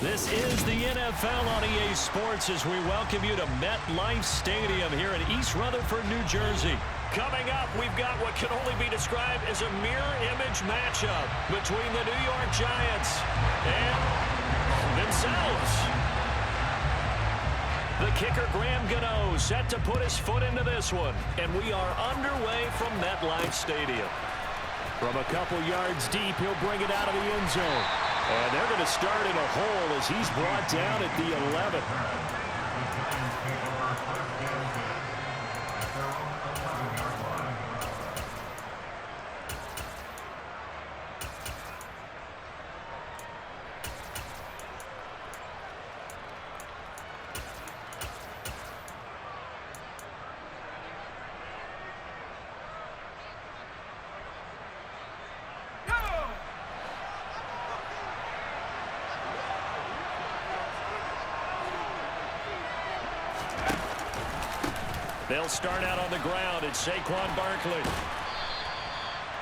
This is the NFL on EA Sports as we welcome you to MetLife Stadium here in East Rutherford, New Jersey. Coming up, we've got what can only be described as a mirror image matchup between the New York Giants and themselves. The kicker, Graham Gano, set to put his foot into this one. And we are underway from MetLife Stadium. From a couple yards deep, he'll bring it out of the end zone. And they're going to start in a hole as he's brought down at the 11. They'll start out on the ground. It's Saquon Barkley.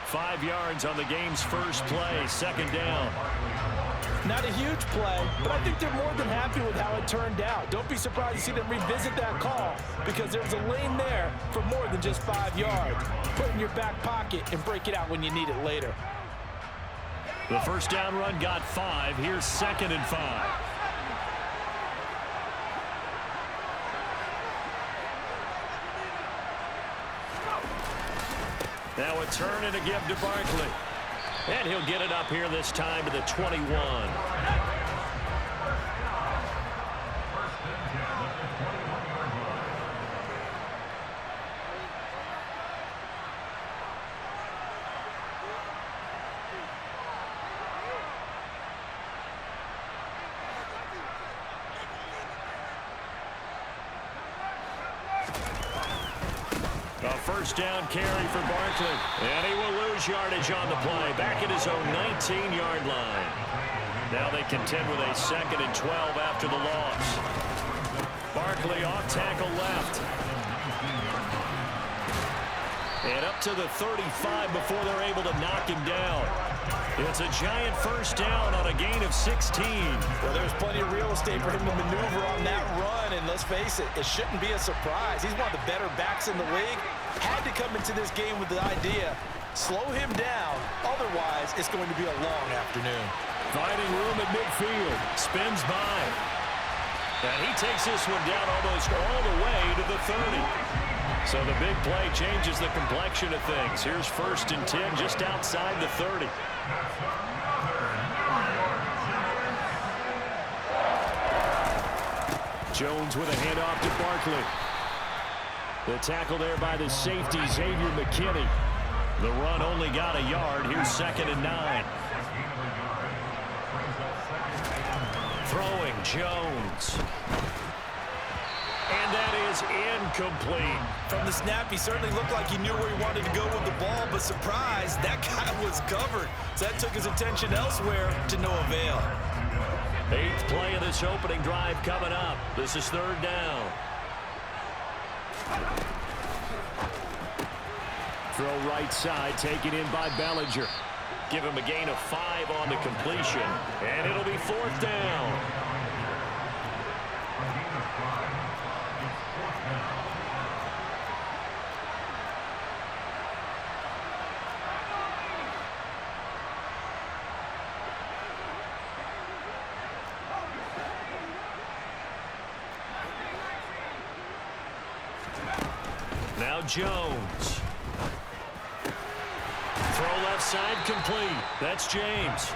5 yards on the game's first play, second down. Not a huge play, but I think they're more than happy with how it turned out. Don't be surprised to see them revisit that call because there's a lane there for more than just 5 yards. Put it in your back pocket and break it out when you need it later. The first down run got 5. Here's 2nd and 5. Now a turn and a give to Barkley. And he'll get it up here this time to the 21. A first down carry for Barkley. And he will lose yardage on the play. Back at his own 19-yard line. Now they contend with a 2nd and 12 after the loss. Barkley off tackle left. And up to the 35 before they're able to knock him down. It's a giant first down on a gain of 16. Well, there's plenty of real estate for him to maneuver on that run, and let's face it, it shouldn't be a surprise. He's one of the better backs in the league. Had to come into this game with the idea, slow him down, otherwise it's going to be a long afternoon. Finding room at midfield, spins by. And he takes this one down almost all the way to the 30. So the big play changes the complexion of things. Here's 1st and 10 just outside the 30. Jones with a handoff to Barkley. The tackle there by the safety, Xavier McKinney. The run only got a yard. Here's 2nd and 9. Throwing Jones. And that is incomplete. From the snap, he certainly looked like he knew where he wanted to go with the ball, but surprise, that guy was covered. So that took his attention elsewhere to no avail. 8th play of this opening drive coming up. This is 3rd down. Throw right side, taken in by Bellinger. Give him a gain of 5 on the completion, and it'll be 4th down. Now Jones. Throw left side complete. That's James.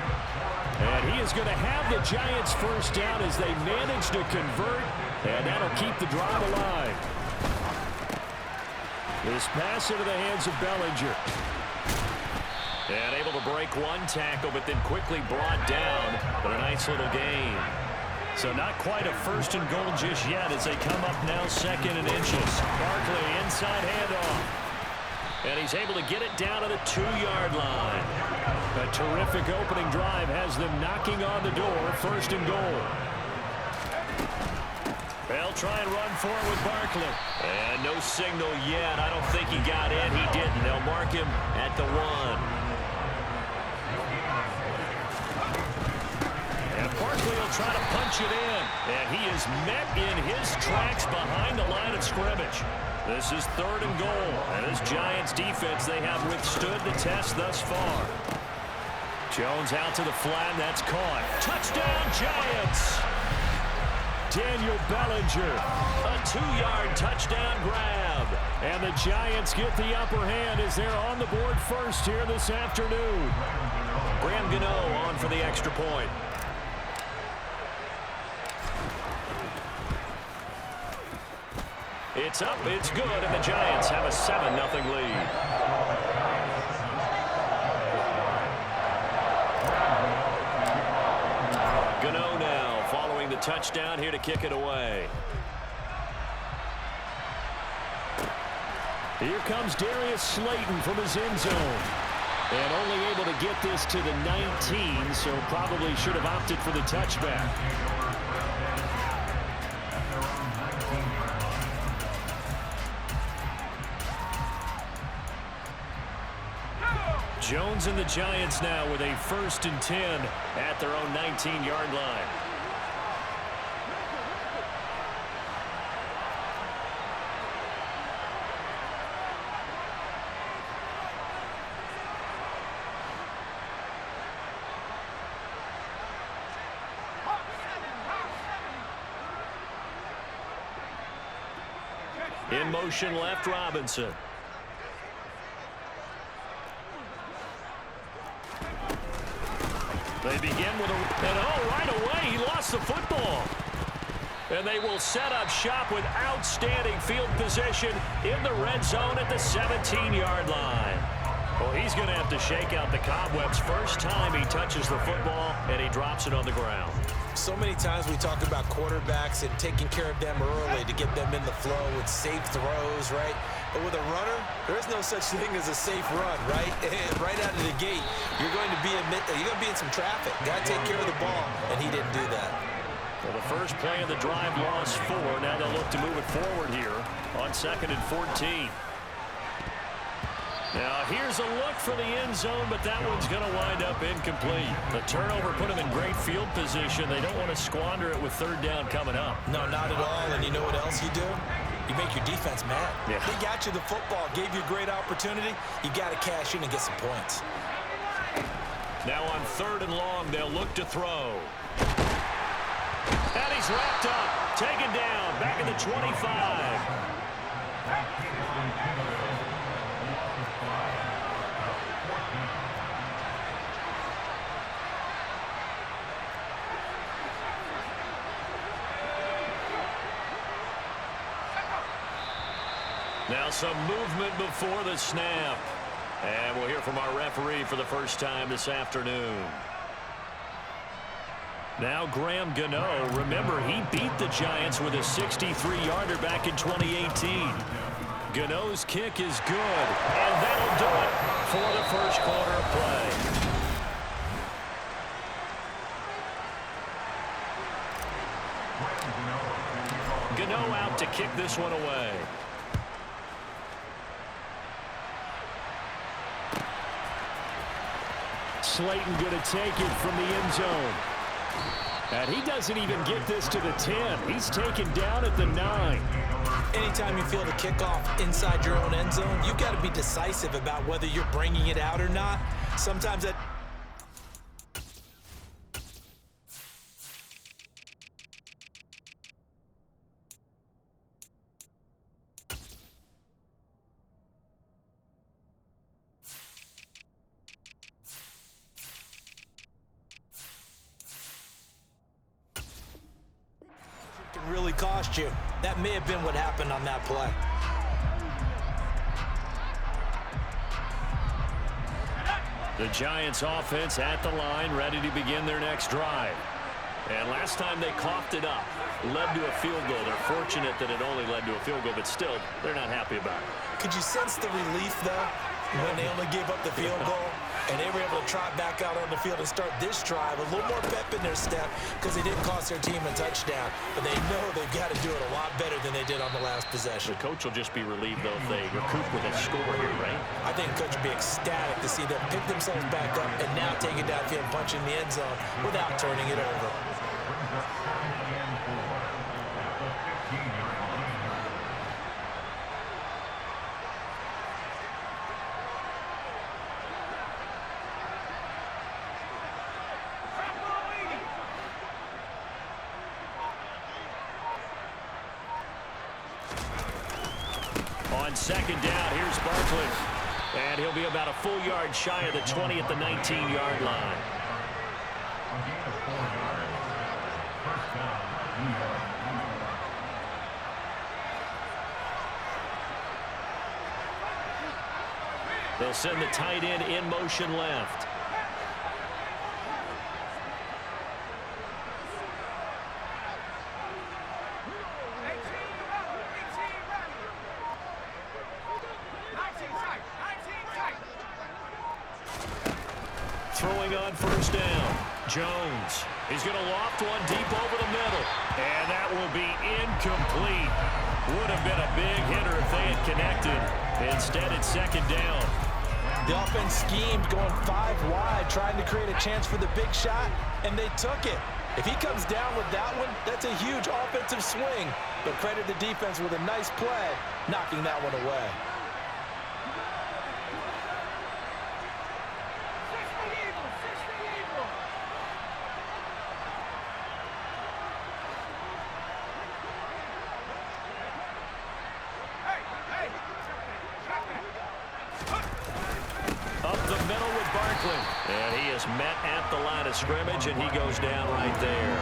And he is going to have the Giants first down as they manage to convert. And that'll keep the drive alive. This pass into the hands of Bellinger. And able to break one tackle, but then quickly brought down. But a nice little gain. So not quite a 1st and goal just yet as they come up now 2nd and inches. Barkley inside handoff. And he's able to get it down to the 2-yard line. A terrific opening drive has them knocking on the door, 1st and goal. They'll try and run for it with Barkley. And no signal yet. I don't think he got in. He didn't. They'll mark him at the 1. Barkley will try to punch it in. And he is met in his tracks behind the line of scrimmage. This is 3rd and goal. And this Giants defense, they have withstood the test thus far. Jones out to the flat. That's caught. Touchdown, Giants! Daniel Bellinger, a 2-yard touchdown grab. And the Giants get the upper hand as they're on the board first here this afternoon. Graham Gano on for the extra point. It's up, it's good, and the Giants have a 7-0 lead. Gano now following the touchdown here to kick it away. Here comes Darius Slayton from his end zone. And only able to get this to the 19, so probably should have opted for the touchback. Jones and the Giants now with a 1st and 10 at their own 19-yard line. In motion left, Robinson. They begin with right away, he lost the football. And they will set up shop with outstanding field position in the red zone at the 17-yard line. Well, he's going to have to shake out the cobwebs first time he touches the football, and he drops it on the ground. So many times we talk about quarterbacks and taking care of them early to get them in the flow with safe throws, right? But with a runner, there is no such thing as a safe run, right? Right out of the gate, you're going to be in some traffic. Got to take care of the ball, and he didn't do that. Well, the first play of the drive lost 4. Now they'll look to move it forward here on 2nd and 14. Now, here's a look for the end zone, but that one's going to wind up incomplete. The turnover put them in great field position. They don't want to squander it with 3rd down coming up. No, not at all. And you know what else you do? You make your defense mad. Yeah. They got you the football, gave you a great opportunity. You got to cash in and get some points. Now on 3rd and long, they'll look to throw. And he's wrapped up, taken down, back at the 25. Now some movement before the snap. And we'll hear from our referee for the first time this afternoon. Now Graham Gano. Remember, he beat the Giants with a 63-yarder back in 2018. Gano's kick is good. And that'll do it for the first quarter of play. Gano out to kick this one away. Slayton going to take it from the end zone. And he doesn't even get this to the 10. He's taken down at the 9. Anytime you feel the kickoff inside your own end zone, you've got to be decisive about whether you're bringing it out or not. Sometimes that... can really cost you. That may have been what happened on that play. The Giants offense at the line, ready to begin their next drive. And last time they coughed it up, led to a field goal. They're fortunate that it only led to a field goal, but still, they're not happy about it. Could you sense the relief, though, when they only gave up the field goal and they were able to trot back out on the field and start this drive, a little more pep in their step because they didn't cost their team a touchdown, but they know they've got to do it a lot better than they did on the last possession. The coach will just be relieved, though, if they recoup with a score here, right? I think the coach will be ecstatic to see them pick themselves back up and now take it downfield and punch in the end zone without turning it over. on second down. Here's Barkley. And he'll be about a full yard shy of the 20 at the 19-yard line. They'll send the tight end in motion left. Throwing on first down. Jones. He's going to loft one deep over the middle. And that will be incomplete. Would have been a big hitter if they had connected. Instead, it's second down. The offense schemed, going 5 wide, trying to create a chance for the big shot, and they took it. If he comes down with that one, that's a huge offensive swing. But credit the defense with a nice play, knocking that one away. And he is met at the line of scrimmage, and he goes down right there.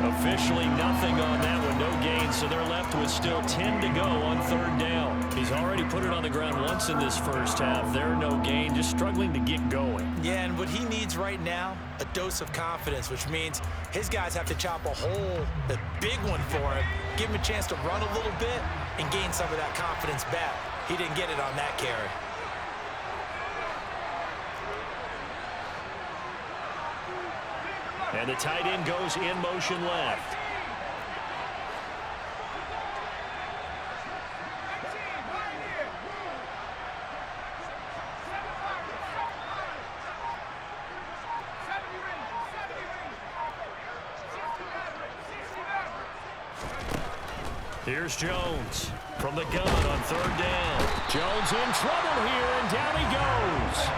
Officially nothing on that one, no gain, so they're left with still 10 to go on third down. He's already put it on the ground once in this first half. There, no gain, just struggling to get going. Yeah, and what he needs right now, a dose of confidence, which means his guys have to chop a hole, a big one for him, give him a chance to run a little bit, and gain some of that confidence back. He didn't get it on that carry. And the tight end goes in motion left. Here's Jones from the gun on third down. Jones in trouble here, and down he goes.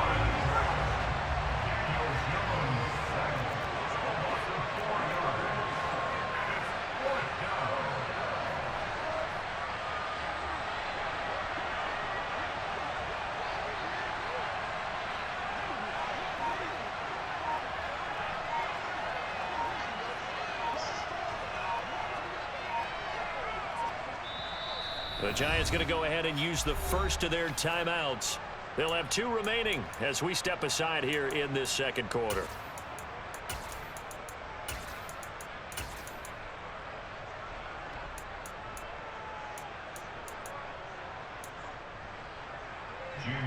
The Giants going to go ahead and use the first of their timeouts. They'll have 2 remaining as we step aside here in this second quarter.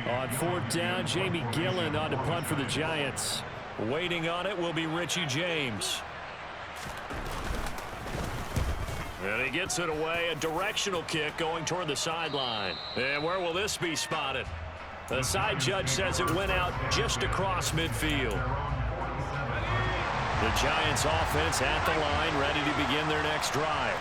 On fourth down, Jamie Gillen on to punt for the Giants. Waiting on it will be Richie James. And he gets it away, a directional kick going toward the sideline. And where will this be spotted? The side judge says it went out just across midfield. The Giants offense at the line, ready to begin their next drive.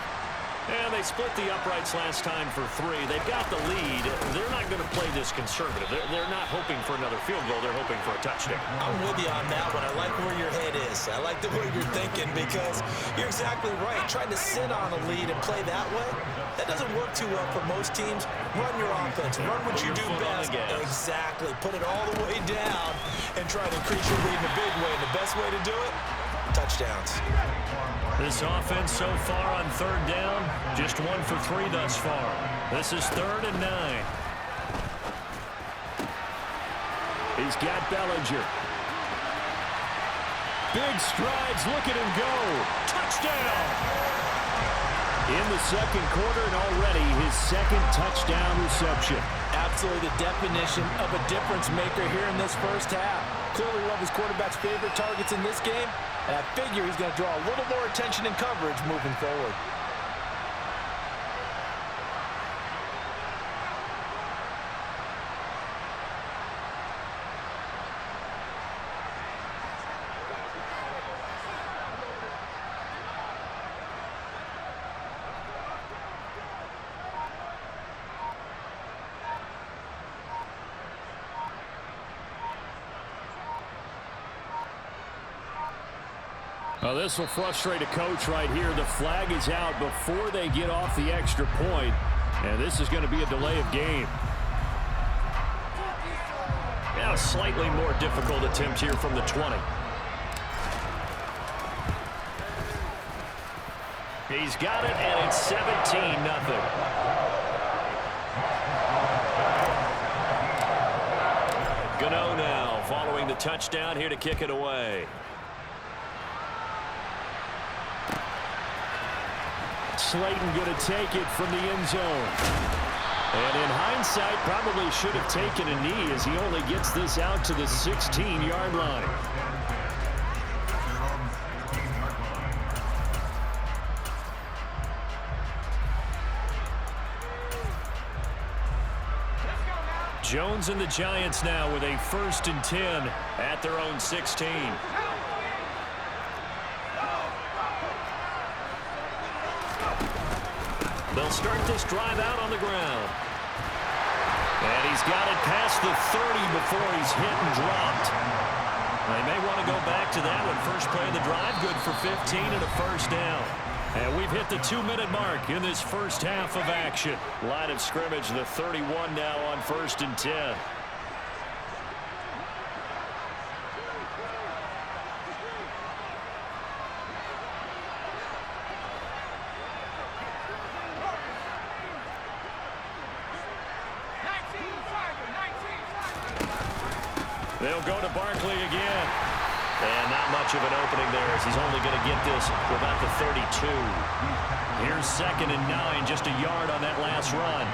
And they split the uprights last time for 3. They've got the lead. They're not going to play this conservative. They're not hoping for another field goal. They're hoping for a touchdown. I'm with you on that one. I like where your head is. I like the way you're thinking because you're exactly right. Trying to sit on a lead and play that way, that doesn't work too well for most teams. Run your offense. Run what you do best. Exactly. Put it all the way down and try to increase your lead in a big way. And the best way to do it, touchdowns. This offense so far on third down, just 1 for 3 thus far. This is 3rd and 9. He's got Bellinger. Big strides, look at him go. Touchdown! In the second quarter and already his 2nd touchdown reception. Absolutely the definition of a difference maker here in this first half. Clearly one of his quarterback's favorite targets in this game. And I figure he's going to draw a little more attention and coverage moving forward. Well, this will frustrate a coach right here. The flag is out before they get off the extra point. And this is going to be a delay of game. Now a slightly more difficult attempt here from the 20. He's got it, and it's 17-0. Gano now following the touchdown here to kick it away. Slayton going to take it from the end zone. And in hindsight, probably should have taken a knee as he only gets this out to the 16-yard line. Jones and the Giants now with a 1st and 10 at their own 16. They'll start this drive out on the ground. And he's got it past the 30 before he's hit and dropped. They may want to go back to that one. First play of the drive, good for 15 and a 1st down. And we've hit the 2-minute mark in this first half of action. Line of scrimmage, the 31 now on 1st and 10. They'll go to Barkley again. And not much of an opening there as he's only going to get this to about the 32. Here's 2nd and 9, just a yard on that last run.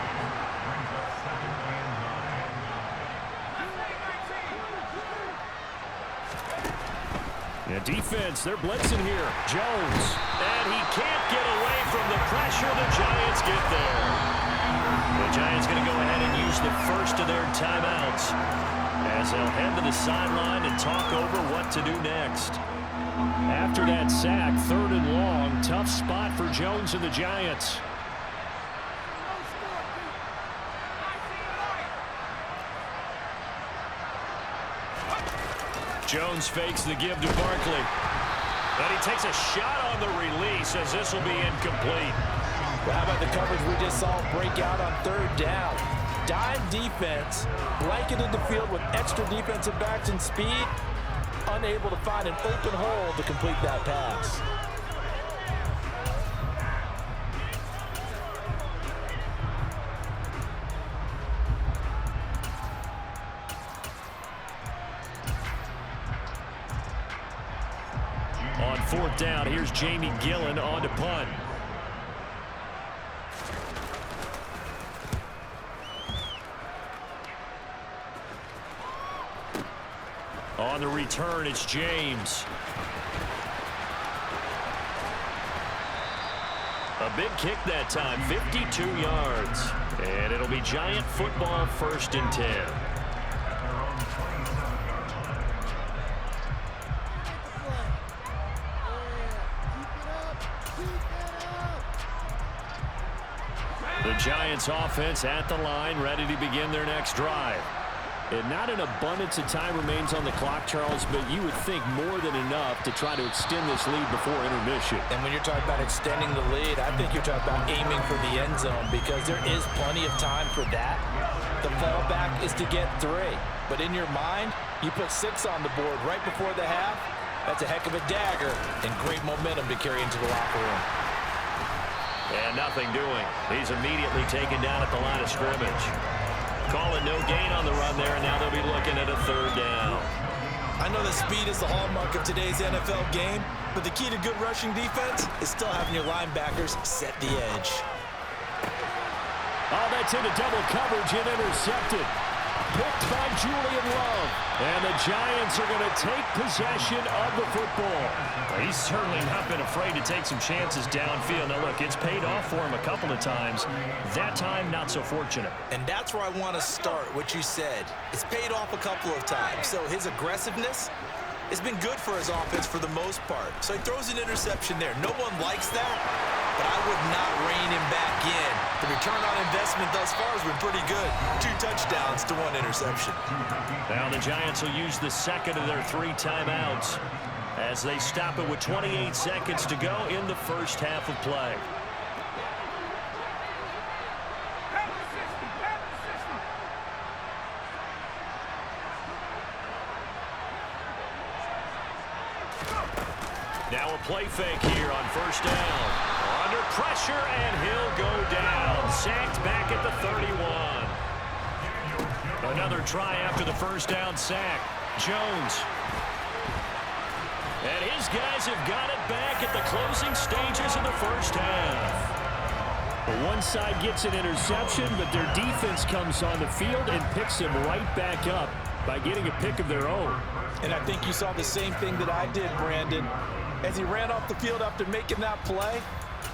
And defense, they're blitzing here. Jones. And he can't get away from the pressure. The Giants get there. The Giants going to go ahead and use the first of their timeouts as they'll head to the sideline and talk over what to do next. After that sack, 3rd and long, tough spot for Jones and the Giants. Jones fakes the give to Barkley. And he takes a shot on the release as this will be incomplete. Well, how about the coverage we just saw break out on 3rd down? Dime defense, blanketed the field with extra defensive backs and speed, unable to find an open hole to complete that pass. On 4th down, here's Jamie Gillen on to punt. On the return, it's James. A big kick that time, 52 yards. And it'll be Giant football, 1st and 10. The Giants offense at the line, ready to begin their next drive. And not an abundance of time remains on the clock, Charles, but you would think more than enough to try to extend this lead before intermission. And when you're talking about extending the lead, I think you're talking about aiming for the end zone because there is plenty of time for that. The fallback is to get 3. But in your mind, you put 6 on the board right before the half. That's a heck of a dagger and great momentum to carry into the locker room. And nothing doing. He's immediately taken down at the line of scrimmage. Calling no gain on the run there, and now they'll be looking at a 3rd down. I know that speed is the hallmark of today's NFL game, but the key to good rushing defense is still having your linebackers set the edge. Oh, that's into double coverage and intercepted. Picked by Julian Love. And the Giants are going to take possession of the football. He's certainly not been afraid to take some chances downfield. Now, look, it's paid off for him a couple of times. That time, not so fortunate. And that's where I want to start, what you said. It's paid off a couple of times. So his aggressiveness has been good for his offense for the most part. So he throws an interception there. No one likes that, but I would not rein him back in. The return on investment thus far has been pretty good. 2 touchdowns to 1 interception. Now the Giants will use the second of their 3 timeouts as they stop it with 28 seconds to go in the first half of play. play fake here on first down. Under pressure, and he'll go down. Sacked back at the 31. Another try after the first down sack. Jones. And his guys have got it back at the closing stages of the first half. One side gets an interception, but their defense comes on the field and picks him right back up by getting a pick of their own. And I think you saw the same thing that I did, Brandon. As he ran off the field after making that play,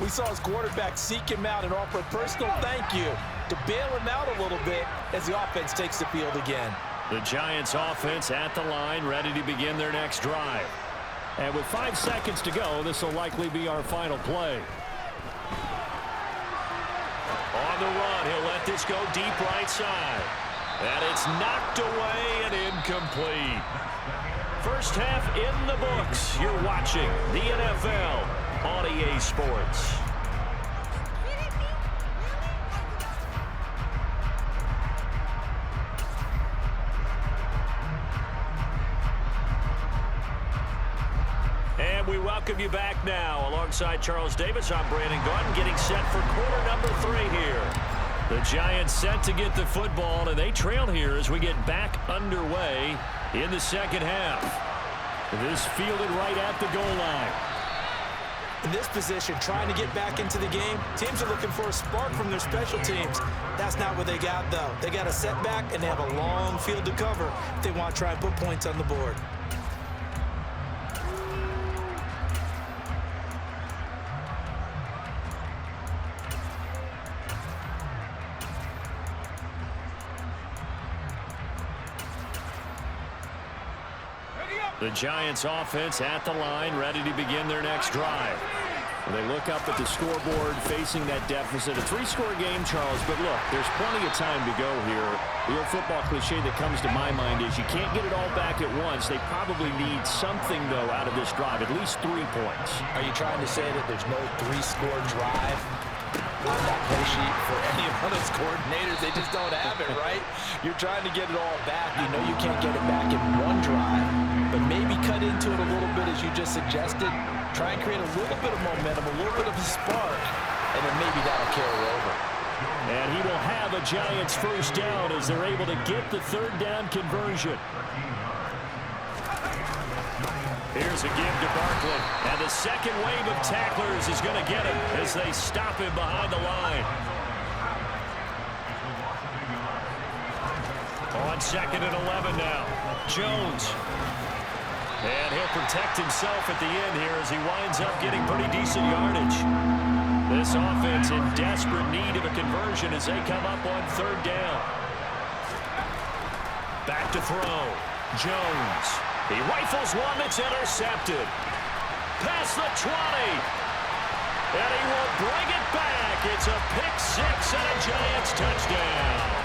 we saw his quarterback seek him out and offer a personal thank you to bail him out a little bit as the offense takes the field again. The Giants offense at the line, ready to begin their next drive. And with 5 seconds to go, this will likely be our final play. On the run, he'll let this go deep right side. And it's knocked away and incomplete. First half in the books. You're watching the NFL on EA Sports. And we welcome you back now. Alongside Charles Davis, I'm Brandon Gordon, getting set for quarter number 3 here. The Giants set to get the football, and they trail here as we get back underway in the second half. This fielded right at the goal line. In this position, trying to get back into the game, teams are looking for a spark from their special teams. That's not what they got, though. They got a setback, and they have a long field to cover if they want to try and put points on the board. The Giants offense at the line, ready to begin their next drive. They look up at the scoreboard, facing that deficit. A 3-score game, Charles, but look, there's plenty of time to go here. The old football cliche that comes to my mind is you can't get it all back at once. They probably need something, though, out of this drive, at least 3 points. Are you trying to say that there's no 3-score drive on that play sheet for any of those coordinators? They just don't have it, right? You're trying to get it all back. You know you can't get it back in one drive, but maybe cut into it a little bit as you just suggested. Try and create a little bit of momentum, a little bit of a spark, and then maybe that'll carry over. And he will have a Giants first down as they're able to get the 3rd down conversion. Here's a give to Barkley. And the second wave of tacklers is going to get him as they stop him behind the line. On 2nd and 11 now. Jones. And he'll protect himself at the end here as he winds up getting pretty decent yardage. This offense in desperate need of a conversion as they come up on 3rd down. Back to throw. Jones. He rifles one that's intercepted. Past the 20. And he will bring it back. It's a pick-6 and a Giants touchdown.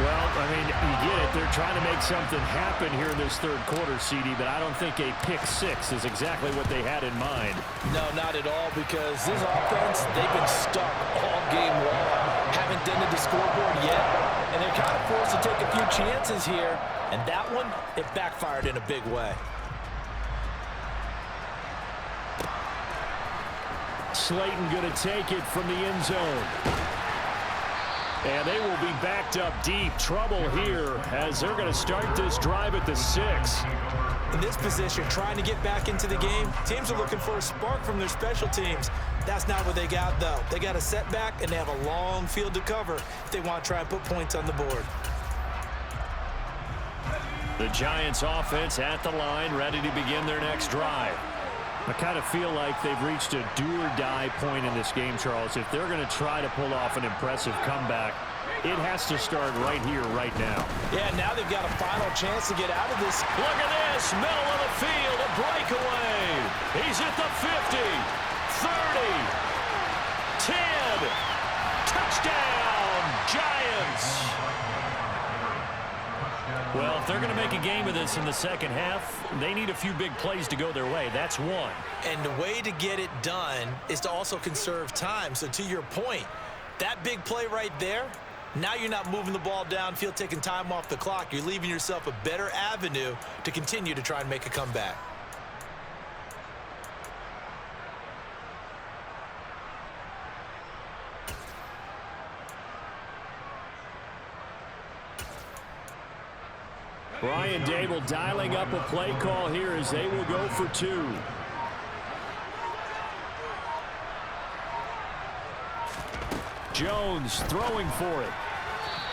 Well, I mean, you get it. They're trying to make something happen here in this 3rd quarter, CD, but I don't think a pick-6 is exactly what they had in mind. No, not at all, because this offense, they've been stuck all game long. Haven't dented the scoreboard yet, and they're kind of forced to take a few chances here. And that one, it backfired in a big way. Slayton going to take it from the end zone. And they will be backed up deep. Trouble here as they're going to start this drive at the 6. In this position, trying to get back into the game, teams are looking for a spark from their special teams. That's not what they got, though. They got a setback, and they have a long field to cover if they want to try and put points on the board. The Giants offense at the line, ready to begin their next drive. I kind of feel like they've reached a do-or-die point in this game, Charles. If they're going to try to pull off an impressive comeback, it has to start right here, right now. Yeah, now they've got a final chance to get out of this. Look at this, middle of the field, a breakaway. He's at the 50, 30, 10, touchdown, Giants. Well, if they're going to make a game of this in the second half, they need a few big plays to go their way. That's one. And the way to get it done is to also conserve time. So to your point, that big play right there, now you're not moving the ball downfield, taking time off the clock. You're leaving yourself a better avenue to continue to try and make a comeback. Brian Dable dialing up a play call here as they will go for 2. Jones throwing for it.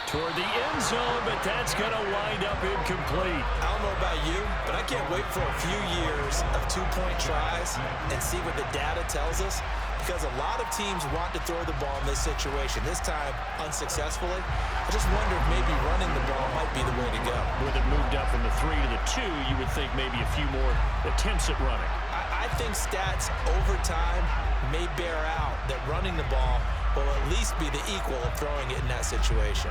Toward the end zone, but that's going to wind up incomplete. I don't know about you, but I can't wait for a few years of two-point tries and see what the data tells us, because a lot of teams want to throw the ball in this situation, this time unsuccessfully. I just wonder if maybe running the ball might be the way to go. With it moved up from the 3 to the 2, you would think maybe a few more attempts at running. I think stats over time may bear out that running the ball will at least be the equal of throwing it in that situation.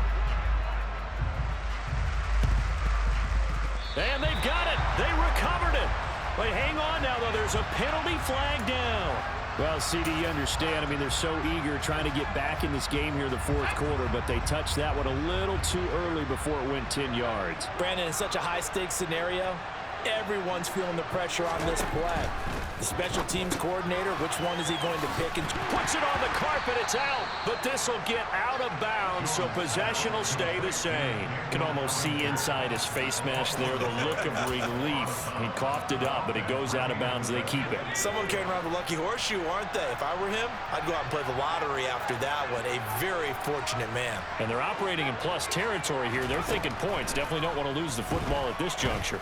And they've got it. They recovered it. Wait, hang on now, though. There's a penalty flag down. Well, CD, you understand. I mean, they're so eager trying to get back in this game here in the fourth quarter, but they touched that one a little too early before it went 10 yards. Brandon, in such a high-stakes scenario, everyone's feeling the pressure on this play. The special teams coordinator, which one is he going to pick? And puts it on the carpet. It's out. But this will get out of bounds, so possession will stay the same. You can almost see inside his face mask there the look of relief. He coughed it up, but it goes out of bounds. They keep it. Someone carrying around the lucky horseshoe, aren't they? If I were him, I'd go out and play the lottery after that one. A very fortunate man. And they're operating in plus territory here. They're thinking points. Definitely don't want to lose the football at this juncture.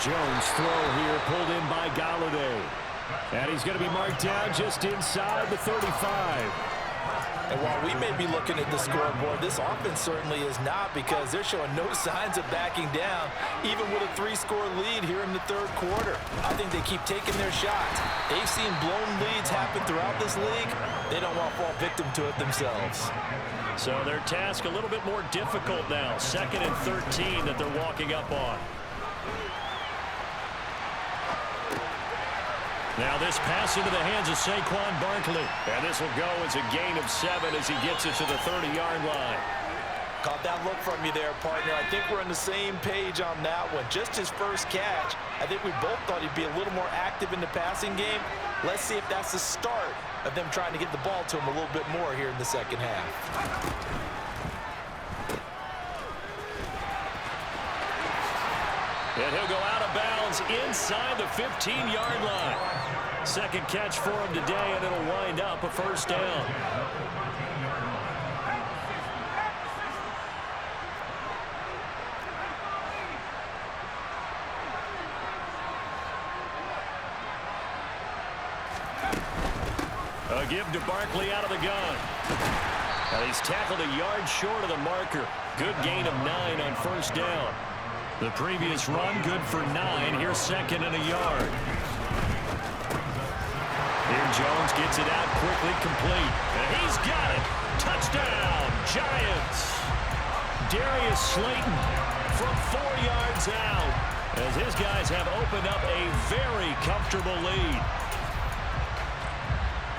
Jones throw here, pulled in by Galladay. And he's going to be marked down just inside the 35. And while we may be looking at the scoreboard, this offense certainly is not, because they're showing no signs of backing down, even with a 3-score lead here in the third quarter. I think they keep taking their shots. They've seen blown leads happen throughout this league. They don't want to fall victim to it themselves. So their task a little bit more difficult now. 2nd and 13 that they're walking up on. Now this pass into the hands of Saquon Barkley. And this will go as a gain of 7 as he gets it to the 30-yard line. Caught that look from you there, partner. I think we're on the same page on that one. Just his first catch. I think we both thought he'd be a little more active in the passing game. Let's see if that's the start of them trying to get the ball to him a little bit more here in the second half. And he'll go out of bounds inside the 15-yard line. Second catch for him today, and it'll wind up a first down. A give to Barkley out of the gun. And he's tackled a yard short of the marker. Good gain of 9 on first down. The previous run, good for 9. Here's 2nd and a yard. Here Jones gets it out quickly, complete. And he's got it. Touchdown, Giants. Darius Slayton from 4 yards out, as his guys have opened up a very comfortable lead.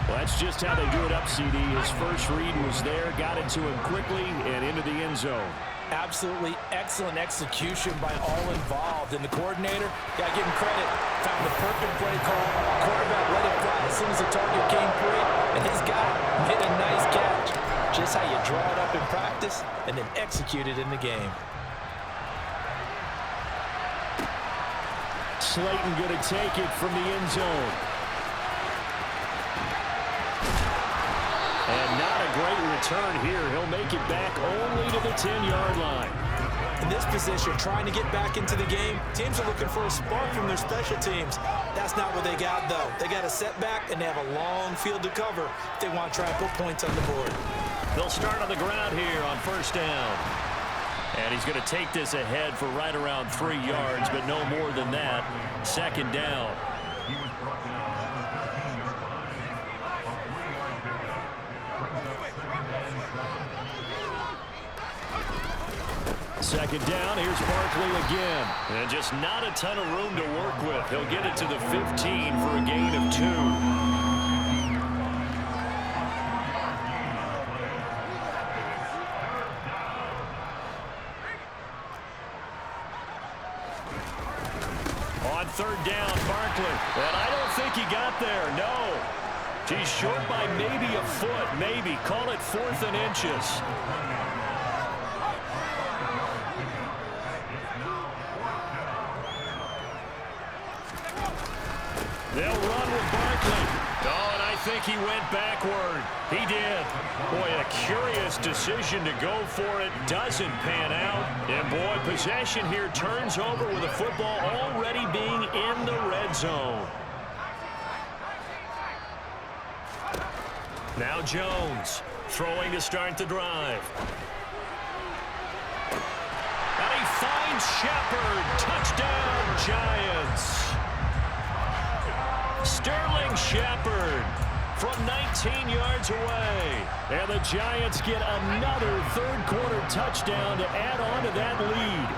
Well, that's just how they do it up, CD. His first read was there, got it to him quickly, and into the end zone. Absolutely excellent execution by all involved. And the coordinator, got to give him credit, found the perfect play call. Quarterback let it fly as soon as the target came free, and his guy made a nice catch. Just how you draw it up in practice and then execute it in the game. Slayton going to take it from the end zone. And not a great return here. He'll make it back only to the 10-yard line. In this position, trying to get back into the game, teams are looking for a spark from their special teams. That's not what they got, though. They got a setback, and they have a long field to cover if they want to try and put points on the board. They'll start on the ground here on first down. And he's going to take this ahead for right around 3 yards, but no more than that. 2nd down. Second down, here's Barkley again. And just not a ton of room to work with. He'll get it to the 15 for a gain of 2. On 3rd down, Barkley. And I don't think he got there, no. He's short by maybe a foot, maybe. Call it 4th and inches. They'll run with Barkley. Oh, and I think he went backward. He did. Boy, a curious decision to go for it. Doesn't pan out. And, boy, possession here turns over with the football already being in the red zone. Now Jones throwing to start the drive. And he finds Shepard. Touchdown, Giants. Sterling Shepard from 19 yards away. And the Giants get another third-quarter touchdown to add on to that lead.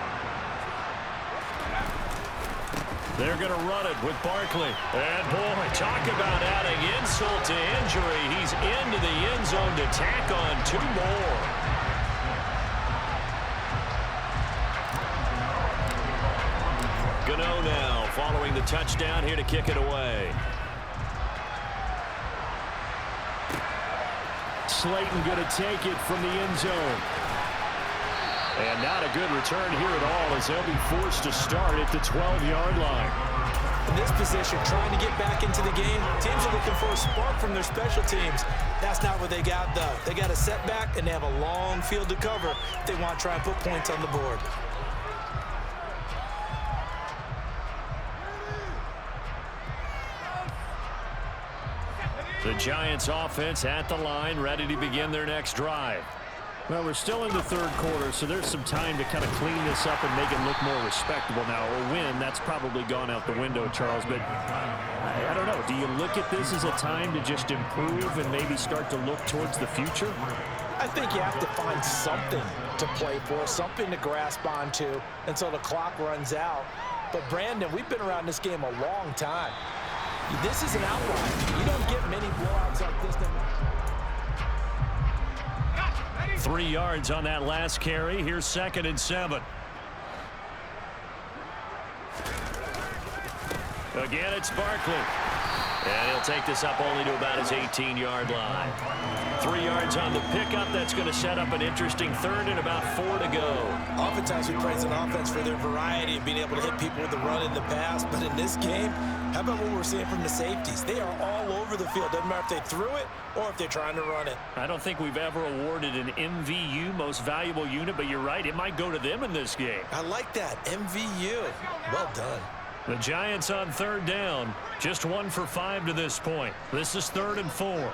They're going to run it with Barkley. And, boy, talk about adding insult to injury. He's into the end zone to tack on 2 more. Gano now following the touchdown here to kick it away. Slayton going to take it from the end zone. And not a good return here at all as they'll be forced to start at the 12-yard line. In this position, trying to get back into the game, teams are looking for a spark from their special teams. That's not what they got, though. They got a setback, and they have a long field to cover if they want to try and put points on the board. The Giants offense at the line, ready to begin their next drive. Well, we're still in the third quarter, so there's some time to kind of clean this up and make it look more respectable now. A win, that's probably gone out the window, Charles, but I don't know. Do you look at this as a time to just improve and maybe start to look towards the future? I think you have to find something to play for, something to grasp onto until the clock runs out. But, Brandon, we've been around this game a long time. This is an outlier. You don't get many blowouts like this. 3 yards on that last carry. Here's 2nd and 7. Again, it's Barkley. And he'll take this up only to about his 18-yard line. 3 yards on the pickup. That's going to set up an interesting 3rd and about 4 to go. Oftentimes we praise an offense for their variety of being able to hit people with the run in the pass. But in this game, how about what we're seeing from the safeties? They are all over the field. Doesn't matter if they threw it or if they're trying to run it. I don't think we've ever awarded an MVU, most valuable unit, but you're right. It might go to them in this game. I like that. MVU. Well done. The Giants on 3rd down. Just 1 for 5 to this point. This is 3rd and 4.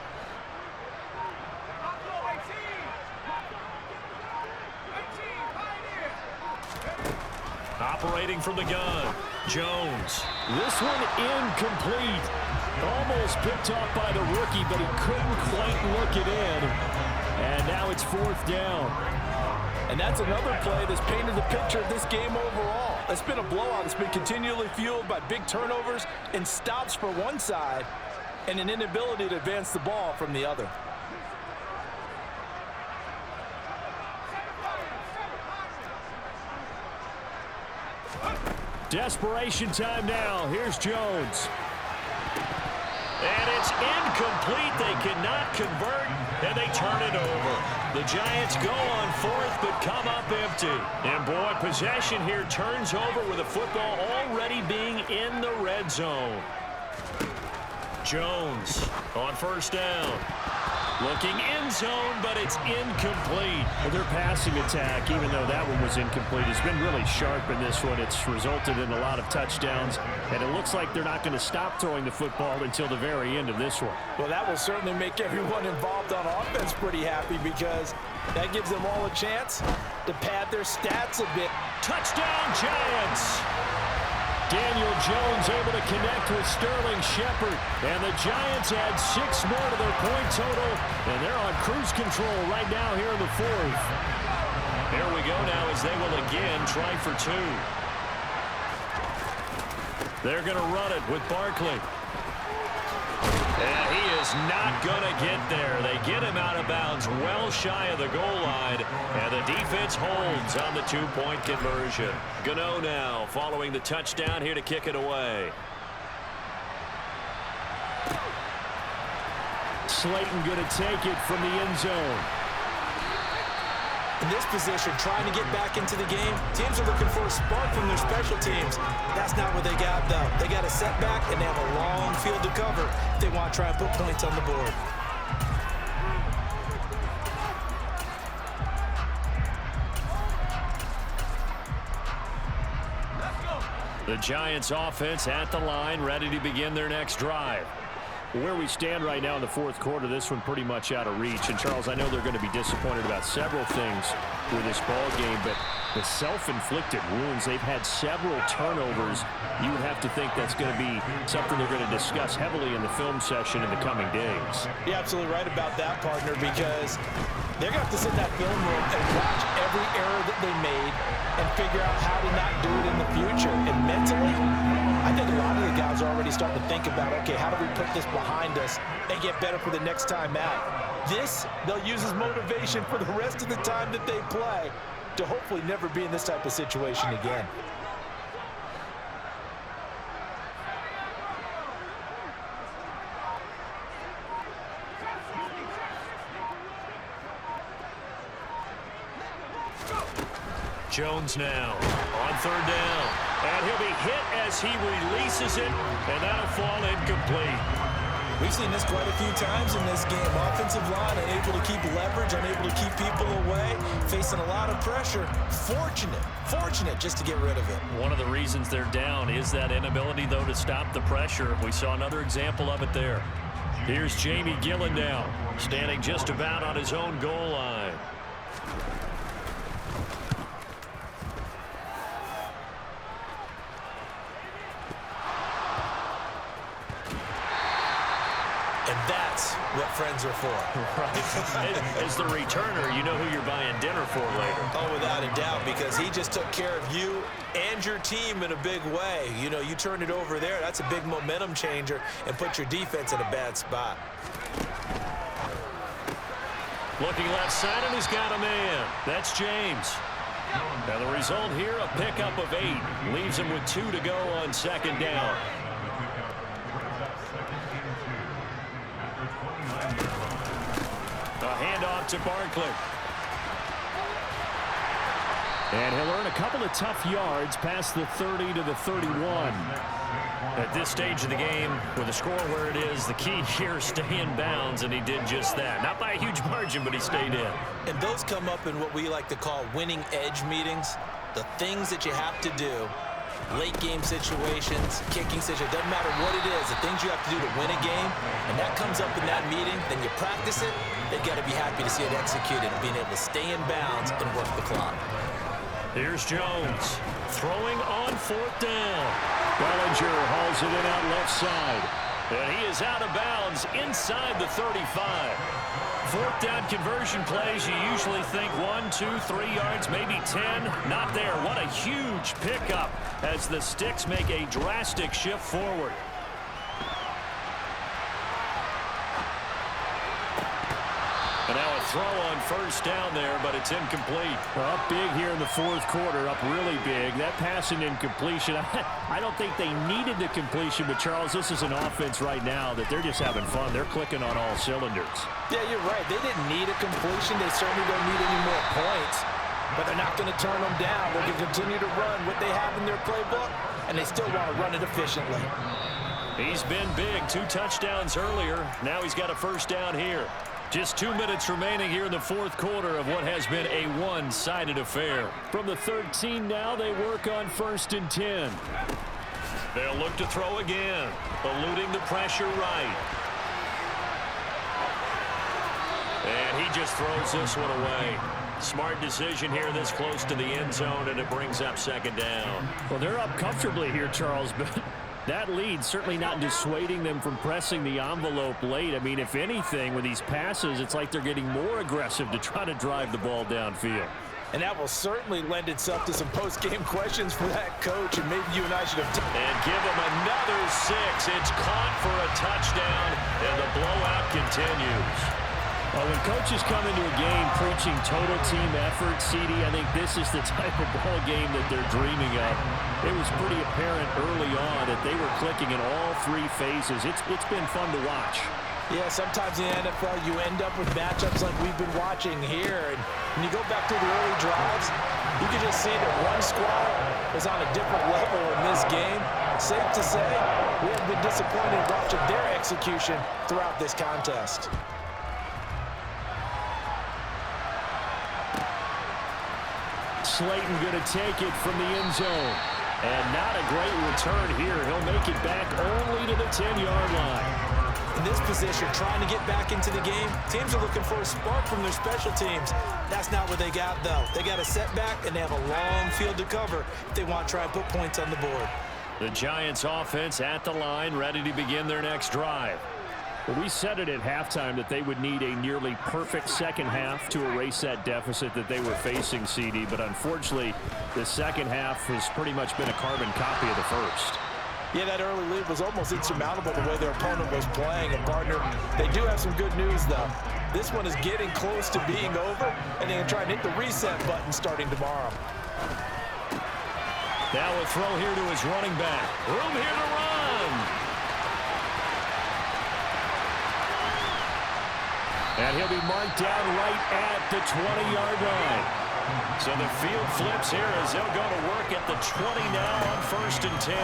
Operating from the gun. Jones. This one incomplete. Almost picked off by the rookie, but he couldn't quite look it in. And now it's 4th down. And that's another play that's painted the picture of this game overall. It's been a blowout. It's been continually fueled by big turnovers and stops for one side and an inability to advance the ball from the other. Desperation time now. Here's Jones. And it's incomplete. They cannot convert, and they turn it over. The Giants go on 4th, but come up empty. And, boy, possession here turns over with the football already being in the red zone. Jones on 1st down. Looking end zone, but it's incomplete. Well, their passing attack, even though that one was incomplete, has been really sharp in this one. It's resulted in a lot of touchdowns, and it looks like they're not going to stop throwing the football until the very end of this one. Well, that will certainly make everyone involved on offense pretty happy because that gives them all a chance to pad their stats a bit. Touchdown, Giants! Daniel Jones able to connect with Sterling Shepard. And the Giants add 6 more to their point total. And they're on cruise control right now here in the 4th. Here we go now as they will again try for 2. They're going to run it with Barkley. And he is not going to get there. They get him out of bounds well shy of the goal line. And the defense holds on the 2-point conversion. Gano now following the touchdown here to kick it away. Slayton going to take it from the end zone. In this position, trying to get back into the game, teams are looking for a spark from their special teams. That's not what they got, though. They got a setback, and they have a long field to cover if they want to try and put points on the board. The Giants offense at the line, ready to begin their next drive. Where we stand right now in the fourth quarter, this one pretty much out of reach. And, Charles, I know they're going to be disappointed about several things with this ball game, but the self-inflicted wounds, they've had several turnovers. You would have to think that's going to be something they're going to discuss heavily in the film session in the coming days. You're absolutely right about that, partner, because they're going to have to sit in that film room and watch every error that they made and figure out how to not do it in the future. And mentally, I think a lot of the guys are already starting to think about, okay, how do we put this behind us and get better for the next time out? This, they'll use as motivation for the rest of the time that they play to hopefully never be in this type of situation again. Jones now on third down. And he'll be hit as he releases it, and that'll fall incomplete. We've seen this quite a few times in this game. Offensive line unable to keep leverage, unable to keep people away, facing a lot of pressure. Fortunate just to get rid of it. One of the reasons they're down is that inability, though, to stop the pressure. We saw another example of it there. Here's Jamie Gillen now, standing just about on his own goal line. And that's what friends are for. Right. As the returner, you know who you're buying dinner for later. Oh, without a doubt, because he just took care of you and your team in a big way. You know, you turned it over there. That's a big momentum changer and put your defense in a bad spot. Looking left side, and he's got a man. That's James. Now the result here, a pickup of 8. Leaves him with 2 to go on second down. A handoff to Barkley. And he'll earn a couple of tough yards past the 30 to the 31. At this stage of the game, with the score where it is, the key here, stay in bounds, and he did just that. Not by a huge margin, but he stayed in. And those come up in what we like to call winning edge meetings. The things that you have to do, late game situations, kicking situations, doesn't matter what it is, the things you have to do to win a game, and that comes up in that meeting, then you practice it, they've got to be happy to see it executed, being able to stay in bounds and work the clock. Here's Jones, throwing on fourth down. Bellinger hauls it in out left side. And he is out of bounds inside the 35. Fourth down conversion plays, you usually think 1, 2, 3 yards, maybe 10. Not there. What a huge pickup as the Sticks make a drastic shift forward. And now a throw on first down there, but it's incomplete. Up big here in the fourth quarter, up really big. That pass and incompletion, I don't think they needed the completion, but Charles, this is an offense right now that they're just having fun. They're clicking on all cylinders. Yeah, you're right. They didn't need a completion. They certainly don't need any more points, but they're not going to turn them down. They're going to continue to run what they have in their playbook, and they still want to run it efficiently. He's been big. 2 touchdowns earlier. Now he's got a first down here. Just 2 minutes remaining here in the fourth quarter of what has been a one-sided affair. From the 13 now, they work on 1st and 10. They'll look to throw again, eluding the pressure right. And he just throws this one away. Smart decision here this close to the end zone, and it brings up second down. Well, they're up comfortably here, Charles, but that lead certainly not dissuading them from pressing the envelope late. I mean, if anything, with these passes, it's like they're getting more aggressive to try to drive the ball downfield. And that will certainly lend itself to some post-game questions for that coach, and maybe you and I should have... And give him another 6. It's caught for a touchdown, and the blowout continues. Well, when coaches come into a game preaching total team effort, CD, I think this is the type of ball game that they're dreaming of. It was pretty apparent early on that they were clicking in all 3 phases. It's been fun to watch. Yeah, sometimes in the NFL you end up with matchups like we've been watching here. And when you go back to the early drives, you can just see that one squad is on a different level in this game. Safe to say, we have been disappointed watching their execution throughout this contest. Slayton going to take it from the end zone. And not a great return here. He'll make it back only to the 10-yard line. In this position, trying to get back into the game, teams are looking for a spark from their special teams. That's not what they got, though. They got a setback, and they have a long field to cover if they want to try and put points on the board. The Giants offense at the line, ready to begin their next drive. Well, we said it at halftime that they would need a nearly perfect second half to erase that deficit that they were facing, CD. But unfortunately, the second half has pretty much been a carbon copy of the first. Yeah, that early lead was almost insurmountable the way their opponent was playing. And, partner, they do have some good news, though. This one is getting close to being over, and they can try and hit the reset button starting tomorrow. Now a throw here to his running back. Room here to run. And he'll be marked down right at the 20-yard line. So the field flips here as they'll go to work at the 20 now on 1st and 10.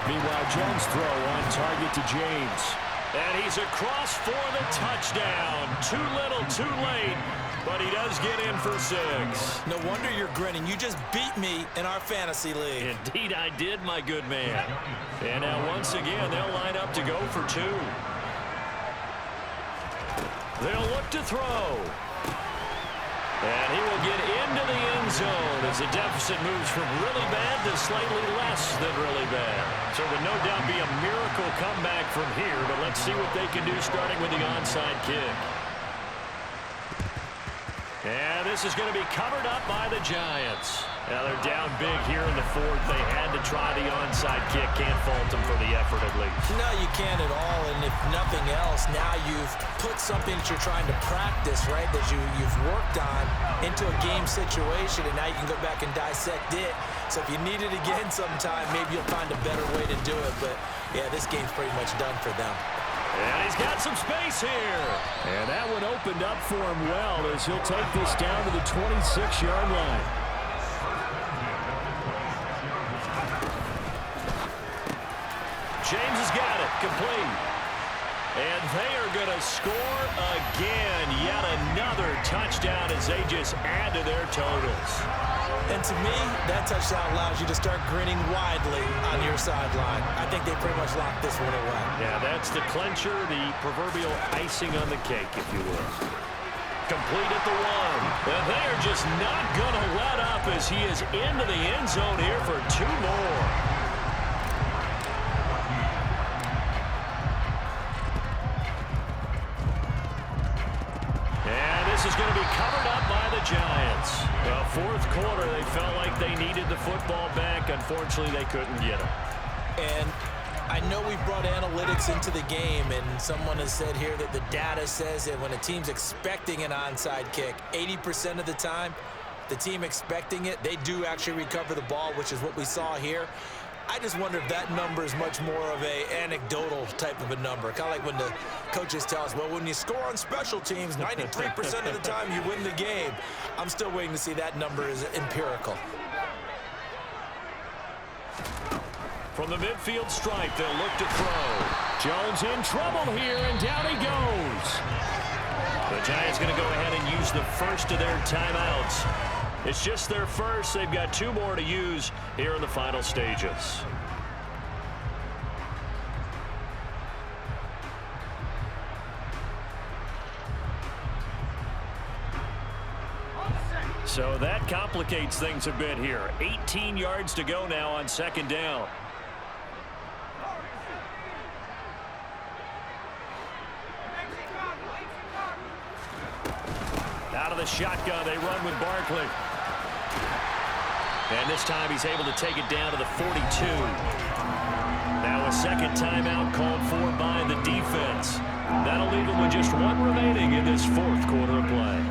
Meanwhile, Jones' throw on target to James. And he's across for the touchdown. Too little, too late. But he does get in for 6. No wonder you're grinning. You just beat me in our fantasy league. Indeed I did, my good man. And now once again, they'll line up to go for 2. They'll look to throw. And he will get into the end zone as the deficit moves from really bad to slightly less than really bad. So it would no doubt be a miracle comeback from here, but let's see what they can do starting with the onside kick. And this is going to be covered up by the Giants. Now they're down big here in the 4th. They had to try the onside kick. Can't fault them for the effort at least. No, you can't at all. And if nothing else, now you've put something that you're trying to practice, right, that you've worked on into a game situation, and now you can go back and dissect it. So if you need it again sometime, maybe you'll find a better way to do it. But, yeah, this game's pretty much done for them. And he's got some space here. And that one opened up for him well as he'll take this down to the 26-yard line. James has got it, complete. And they are going to score again. Yet another touchdown as they just add to their totals. And to me, that touchdown allows you to start grinning widely on your sideline. I think they pretty much locked this one away. Yeah, that's the clincher, the proverbial icing on the cake, if you will. Complete at the 1. And they're just not going to let up as he is into the end zone here for 2 more. This is going to be covered up by the Giants. Well, 4th quarter, they felt like they needed the football back. Unfortunately, they couldn't get it. And I know we brought analytics into the game, and someone has said here that the data says that when a team's expecting an onside kick, 80% of the time, the team expecting it, they do actually recover the ball, which is what we saw here. I just wonder if that number is much more of a anecdotal type of a number. Kind of like when the coaches tell us, well, when you score on special teams, 93% of the time you win the game. I'm still waiting to see that number is empirical. From the midfield stripe, they'll look to throw. Jones in trouble here, and down he goes. The Giants going to go ahead and use the first of their timeouts. It's just their first. They've got 2 more to use here in the final stages. So that complicates things a bit here. 18 yards to go now on 2nd down. Out of the shotgun, they run with Barkley. And this time he's able to take it down to the 42. Now a second timeout called for by the defense. That'll leave them with just 1 remaining in this 4th quarter of play.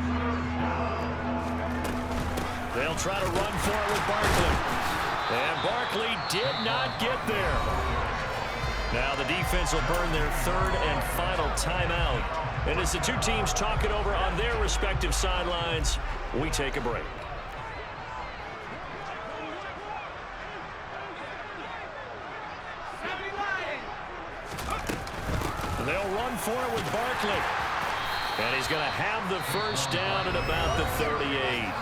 They'll try to run for it with Barkley. And Barkley did not get there. Now the defense will burn their third and final timeout. And as the two teams talk it over on their respective sidelines, we take a break. They'll run for it with Barkley. And he's going to have the first down at about the 38.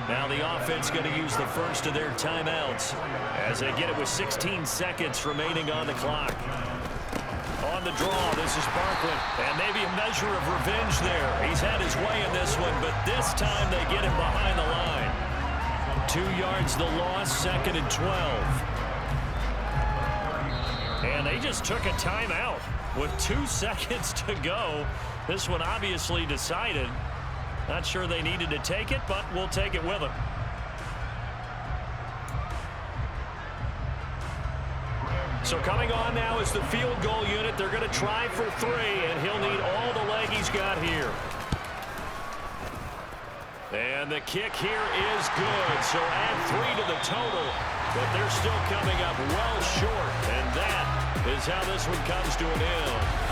Now the offense going to use the first of their timeouts as they get it with 16 seconds remaining on the clock. On the draw, this is Barkley. And maybe a measure of revenge there. He's had his way in this one, but this time they get him behind the line. 2 yards the loss, 2nd and 12. And they just took a timeout with 2 seconds to go. This one obviously decided. Not sure they needed to take it, but we'll take it with them. So coming on now is the field goal unit. They're going to try for 3, and he'll need all the leg he's got here. And the kick here is good. So add 3 to the total, but they're still coming up well short. And that is how this one comes to an end.